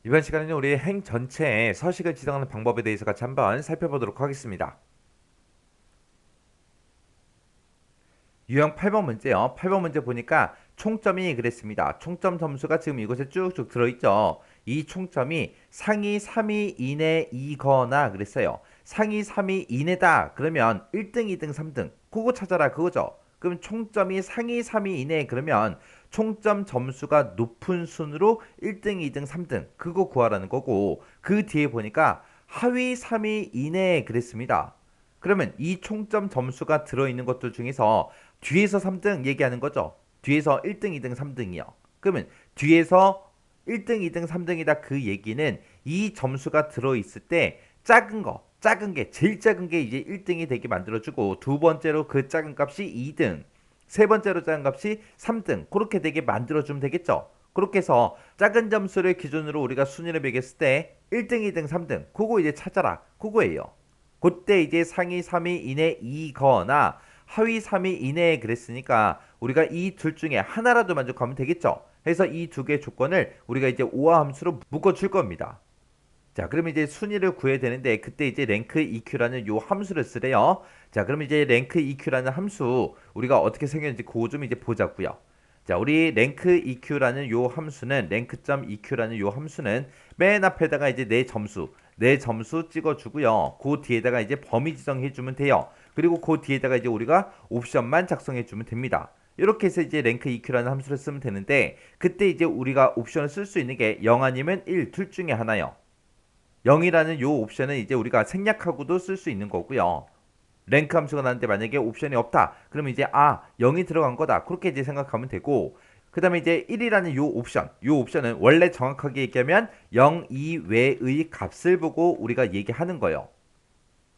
이번 시간에는 우리 행 전체의 서식을 지정하는 방법에 대해서 같이 한번 살펴보도록 하겠습니다. 유형 8번 문제요. 8번 문제 보니까 총점이 그랬습니다. 총점 점수가 지금 이곳에 쭉쭉 들어있죠. 이 총점이 상위 3위 이내이거나 그랬어요. 상위 3위 이내다 그러면 1등, 2등, 3등 그거 찾아라 그거죠. 그럼 총점이 상위 3위 이내 그러면 총점 점수가 높은 순으로 1등, 2등, 3등 그거 구하라는 거고, 그 뒤에 보니까 하위 3위 이내 그랬습니다. 그러면 이 총점 점수가 들어있는 것들 중에서 뒤에서 3등 얘기하는 거죠. 뒤에서 1등, 2등, 3등이요. 그러면 뒤에서 1등, 2등, 3등이다 그 얘기는 이 점수가 들어있을 때 작은 게, 제일 작은 게 이제 1등이 되게 만들어주고, 두 번째로 그 작은 값이 2등, 세 번째로 작은 값이 3등, 그렇게 되게 만들어주면 되겠죠. 그렇게 해서 작은 점수를 기준으로 우리가 순위를 매겼을 때 1등, 2등, 3등, 그거 이제 찾아라. 그거예요. 그때 이제 상위 3위 이내이거나 하위 3위 이내에 그랬으니까 우리가 이 둘 중에 하나라도 만족하면 되겠죠. 그래서 이 두 개의 조건을 우리가 이제 오화 함수로 묶어줄 겁니다. 자, 그럼 이제 순위를 구해야 되는데 그때 이제 랭크 EQ라는 요 함수를 쓰래요. 자, 그럼 이제 랭크 EQ라는 함수 우리가 어떻게 생겼는지 그거 좀 이제 보자고요. 자, 우리 랭크 EQ라는 요 함수는 랭크.EQ라는 요 함수는 맨 앞에다가 이제 내 점수 찍어주고요. 그 뒤에다가 이제 범위 지정해주면 돼요. 그리고 그 뒤에다가 이제 우리가 옵션만 작성해주면 됩니다. 이렇게 해서 이제 랭크 EQ라는 함수를 쓰면 되는데, 그때 이제 우리가 옵션을 쓸 수 있는 게 0 아니면 1 둘 중에 하나요. 0이라는 요 옵션은 이제 우리가 생략하고도 쓸 수 있는 거고요. 랭크 함수가 나는데 만약에 옵션이 없다 그러면 이제 0이 들어간 거다 그렇게 이제 생각하면 되고, 그 다음에 이제 1이라는 요 옵션은 원래 정확하게 얘기하면 0 이외의 값을 보고 우리가 얘기하는 거예요.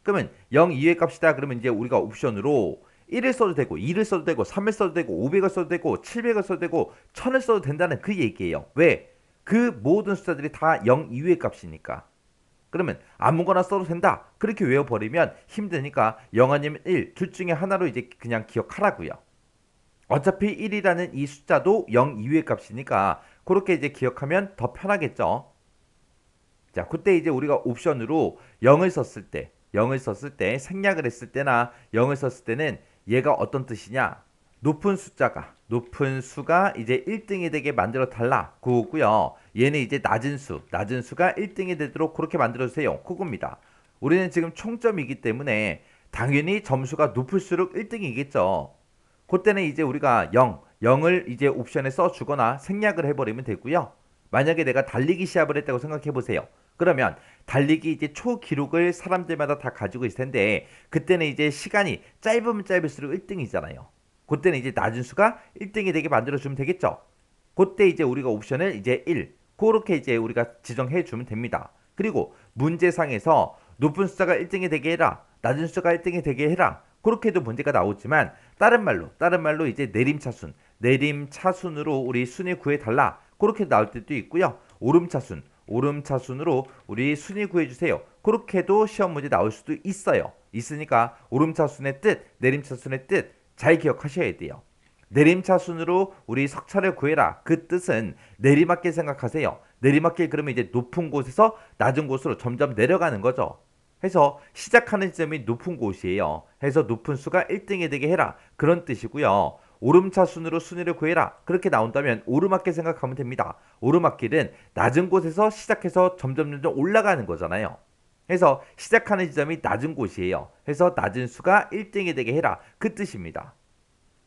그러면 0 이외의 값이다 그러면 이제 우리가 옵션으로 1을 써도 되고 2를 써도 되고 3을 써도 되고 500을 써도 되고 700을 써도 되고 1000을 써도 된다는 그 얘기예요. 왜? 그 모든 숫자들이 다 0 이외의 값이니까. 그러면 아무거나 써도 된다 그렇게 외워버리면 힘드니까 0 아니면 1 둘 중에 하나로 이제 그냥 기억하라고요. 어차피 1이라는 이 숫자도 0 이외의 값이니까 그렇게 이제 기억하면 더 편하겠죠. 자, 그때 이제 우리가 옵션으로 0을 썼을 때 생략을 했을 때나 0을 썼을 때는 얘가 어떤 뜻이냐? 높은 수가 이제 1등이 되게 만들어 달라. 그거고요. 얘는 이제 낮은 수가 1등이 되도록 그렇게 만들어 주세요. 그겁니다. 우리는 지금 총점이기 때문에 당연히 점수가 높을수록 1등이겠죠. 그때는 이제 우리가 0을 이제 옵션에 써 주거나 생략을 해버리면 되고요. 만약에 내가 달리기 시합을 했다고 생각해 보세요. 그러면 달리기 이제 초 기록을 사람들마다 다 가지고 있을 텐데, 그때는 이제 시간이 짧으면 짧을수록 1등이잖아요. 그때는 이제 낮은 수가 1등이 되게 만들어주면 되겠죠. 그때 이제 우리가 옵션을 이제 1, 그렇게 이제 우리가 지정해 주면 됩니다. 그리고 문제상에서 높은 숫자가 1등이 되게 해라, 낮은 숫자가 1등이 되게 해라, 그렇게도 문제가 나오지만 다른 말로 이제 내림차순으로 우리 순위 구해 달라, 그렇게 나올 때도 있고요. 오름차순으로 우리 순위 구해주세요. 그렇게도 시험 문제 나올 수도 있어요. 있으니까 오름차순의 뜻, 내림차순의 뜻 잘 기억하셔야 돼요. 내림차순으로 우리 석차를 구해라. 그 뜻은 내리막길 생각하세요. 내리막길 그러면 이제 높은 곳에서 낮은 곳으로 점점 내려가는 거죠. 해서 시작하는 지점이 높은 곳이에요. 해서 높은 수가 1등이 되게 해라. 그런 뜻이고요. 오름차순으로 순위를 구해라. 그렇게 나온다면 오르막길 생각하면 됩니다. 오르막길은 낮은 곳에서 시작해서 점점 올라가는 거잖아요. 해서 시작하는 지점이 낮은 곳이에요. 해서 낮은 수가 1등이 되게 해라. 그 뜻입니다.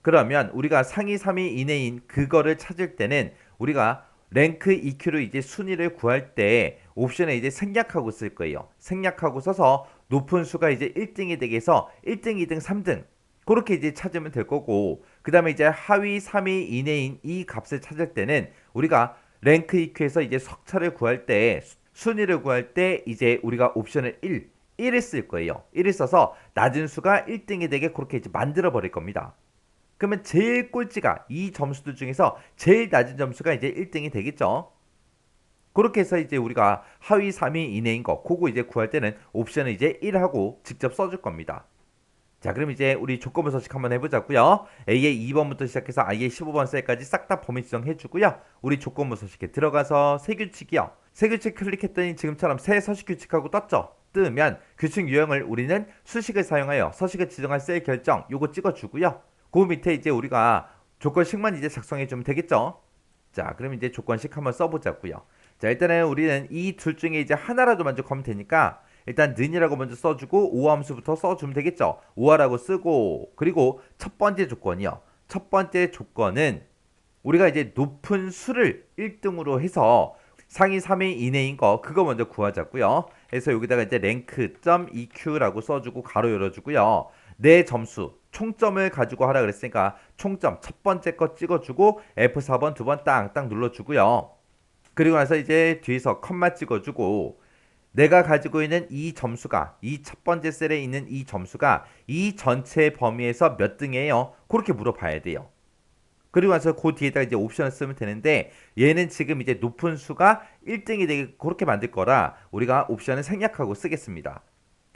그러면 우리가 상위 3위 이내인 그거를 찾을 때는 우리가 랭크 EQ로 이제 순위를 구할 때 옵션에 이제 생략하고 쓸 거예요. 생략하고 써서 높은 수가 이제 1등이 되게 해서 1등, 2등, 3등 그렇게 이제 찾으면 될 거고, 그 다음에 이제 하위 3위 이내인 이 값을 찾을 때는 우리가 랭크 EQ에서 이제 석차를 구할 때, 순위를 구할 때 이제 우리가 옵션을 1을 쓸 거예요. 1을 써서 낮은 수가 1등이 되게 그렇게 이제 만들어 버릴 겁니다. 그러면 제일 꼴찌가 이 점수들 중에서 제일 낮은 점수가 이제 1등이 되겠죠. 그렇게 해서 이제 우리가 하위 3위 이내인 거 그거 이제 구할 때는 옵션을 이제 1하고 직접 써줄 겁니다. 자, 그럼 이제 우리 조건부 서식 한번 해보자고요. A의 2번부터 시작해서 I의 15번 셀까지 싹 다 범위 지정해주고요. 우리 조건부 서식에 들어가서 세규칙이요. 새 규칙 클릭했더니 지금처럼 새 서식 규칙하고 떴죠. 뜨면 규칙 유형을 우리는 수식을 사용하여 서식을 지정할 셀 결정 요거 찍어주고요. 그 밑에 이제 우리가 조건식만 이제 작성해주면 되겠죠. 자, 그럼 이제 조건식 한번 써보자고요. 자, 일단은 우리는 이 둘 중에 이제 하나라도 만족하면 되니까 일단 는이라고 먼저 써주고 오함수부터 써주면 되겠죠. 오하라고 쓰고 그리고 첫 번째 조건이요. 첫 번째 조건은 우리가 이제 높은 수를 1등으로 해서 상위 3위 이내인 거 그거 먼저 구하자고요. 그래서 여기다가 이제 rank.eq라고 써주고 가로 열어주고요. 내 점수 총점을 가지고 하라 그랬으니까 총점 첫 번째 거 찍어주고 F4번 두 번 땅땅 눌러주고요. 그리고 나서 이제 뒤에서 컴마 찍어주고 내가 가지고 있는 이 점수가 이 첫 번째 셀에 있는 이 점수가 이 전체 범위에서 몇 등이에요? 그렇게 물어봐야 돼요. 그리고 나서 그 뒤에다가 이제 옵션을 쓰면 되는데 얘는 지금 이제 높은 수가 1등이 되게 그렇게 만들 거라 우리가 옵션을 생략하고 쓰겠습니다.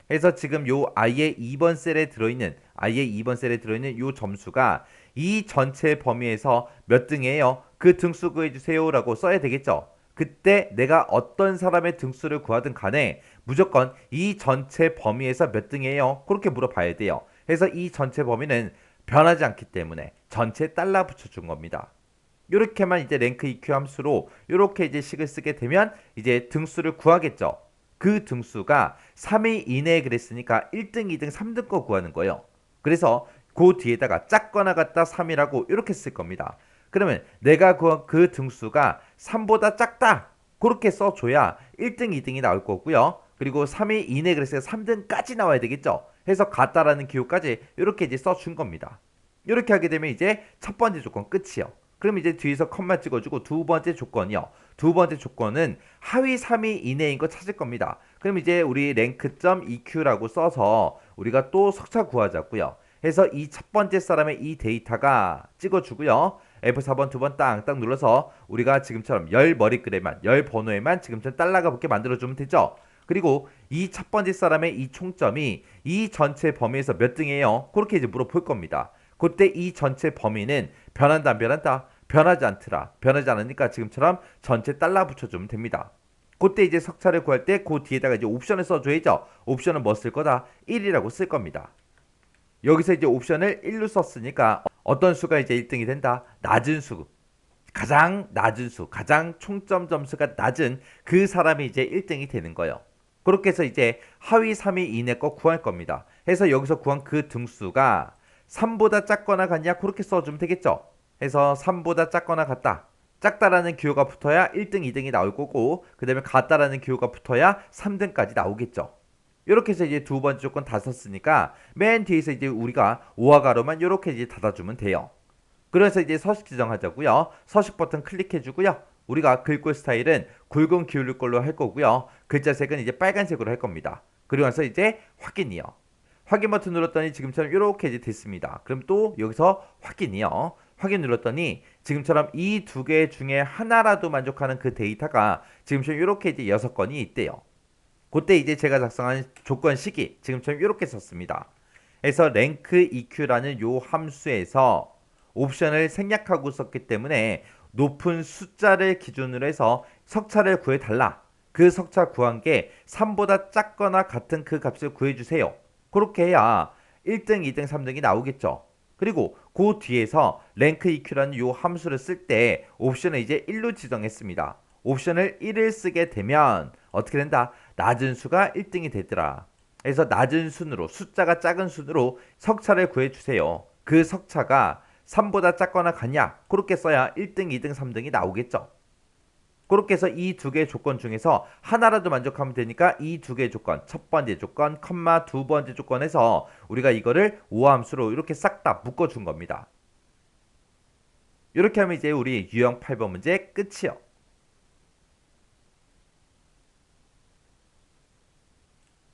그래서 지금 요 아예 2번 셀에 들어있는 요 점수가 이 전체 범위에서 몇 등이에요? 그 등수 구해주세요 라고 써야 되겠죠. 그때 내가 어떤 사람의 등수를 구하든 간에 무조건 이 전체 범위에서 몇 등이에요? 그렇게 물어봐야 돼요. 그래서 이 전체 범위는 변하지 않기 때문에 전체 달러 붙여준 겁니다. 이렇게만 이제 랭크 EQ 함수로 이렇게 이제 식을 쓰게 되면 이제 등수를 구하겠죠. 그 등수가 3위 이내에 그랬으니까 1등, 2등, 3등 거 구하는 거예요. 그래서 그 뒤에다가 작거나 같다 3이라고 이렇게 쓸 겁니다. 그러면 내가 구한 그 등수가 3보다 작다 그렇게 써줘야 1등, 2등이 나올 거고요. 그리고 3위 이내 그랬으니까 3등까지 나와야 되겠죠. 해서 같다라는 기호까지 이렇게 이제 써준 겁니다. 이렇게 하게 되면 이제 첫 번째 조건 끝이요. 그럼 이제 뒤에서 컴마 찍어주고 두 번째 조건이요. 두 번째 조건은 하위 3위 이내인 거 찾을 겁니다. 그럼 이제 우리 rank.eq라고 써서 우리가 또 석차 구하자고요. 해서 이 첫 번째 사람의 이 데이터가 찍어주고요. F4번 두 번 땅땅 눌러서 우리가 지금처럼 열 머리글에만 열 번호에만 지금처럼 달러가 붙게 만들어주면 되죠. 그리고 이 첫 번째 사람의 이 총점이 이 전체 범위에서 몇 등이에요? 그렇게 이제 물어볼 겁니다. 그때 이 전체 범위는 변한다 안 변한다? 변하지 않더라. 변하지 않으니까 지금처럼 전체 달러 붙여주면 됩니다. 그때 이제 석차를 구할 때 그 뒤에다가 이제 옵션을 써줘야죠. 옵션은 뭐 쓸 거다? 1이라고 쓸 겁니다. 여기서 이제 옵션을 1로 썼으니까 어떤 수가 이제 1등이 된다? 낮은 수. 가장 낮은 수, 가장 총점 점수가 낮은 그 사람이 이제 1등이 되는 거예요. 그렇게 해서 이제 하위 3위 이내 거 구할 겁니다. 해서 여기서 구한 그 등수가 3보다 작거나 같냐 그렇게 써주면 되겠죠. 해서 3보다 작거나 같다. 작다라는 기호가 붙어야 1등, 2등이 나올 거고 그 다음에 같다라는 기호가 붙어야 3등까지 나오겠죠. 이렇게 해서 이제 두 번째 조건 다 썼으니까 맨 뒤에서 이제 우리가 오와 가로만 이렇게 이제 닫아주면 돼요. 그래서 이제 서식 지정하자고요. 서식 버튼 클릭해주고요. 우리가 글꼴 스타일은 굵은 기울일 걸로 할 거고요. 글자 색은 이제 빨간색으로 할 겁니다. 그리고 나서 이제 확인이요. 확인 버튼 눌렀더니 지금처럼 이렇게 이제 됐습니다. 그럼 또 여기서 확인이요. 확인 눌렀더니 지금처럼 이 두 개 중에 하나라도 만족하는 그 데이터가 지금처럼 이렇게 이제 6건이 있대요. 그때 이제 제가 작성한 조건식이 지금처럼 이렇게 썼습니다. 그래서 rank EQ라는 요 함수에서 옵션을 생략하고 썼기 때문에 높은 숫자를 기준으로 해서 석차를 구해달라. 그 석차 구한 게 3보다 작거나 같은 그 값을 구해주세요. 그렇게 해야 1등, 2등, 3등이 나오겠죠. 그리고 그 뒤에서 rank EQ라는 요 함수를 쓸 때 옵션을 이제 1로 지정했습니다. 옵션을 1을 쓰게 되면 어떻게 된다? 낮은 수가 1등이 되더라. 그래서 낮은 순으로 숫자가 작은 순으로 석차를 구해주세요. 그 석차가 3보다 작거나 같냐? 그렇게 써야 1등, 2등, 3등이 나오겠죠. 그렇게 해서 이 두 개의 조건 중에서 하나라도 만족하면 되니까 이 두 개의 조건, 첫 번째 조건, 컴마 두 번째 조건에서 우리가 이거를 오함수로 이렇게 싹 다 묶어준 겁니다. 이렇게 하면 이제 우리 유형 8번 문제 끝이요.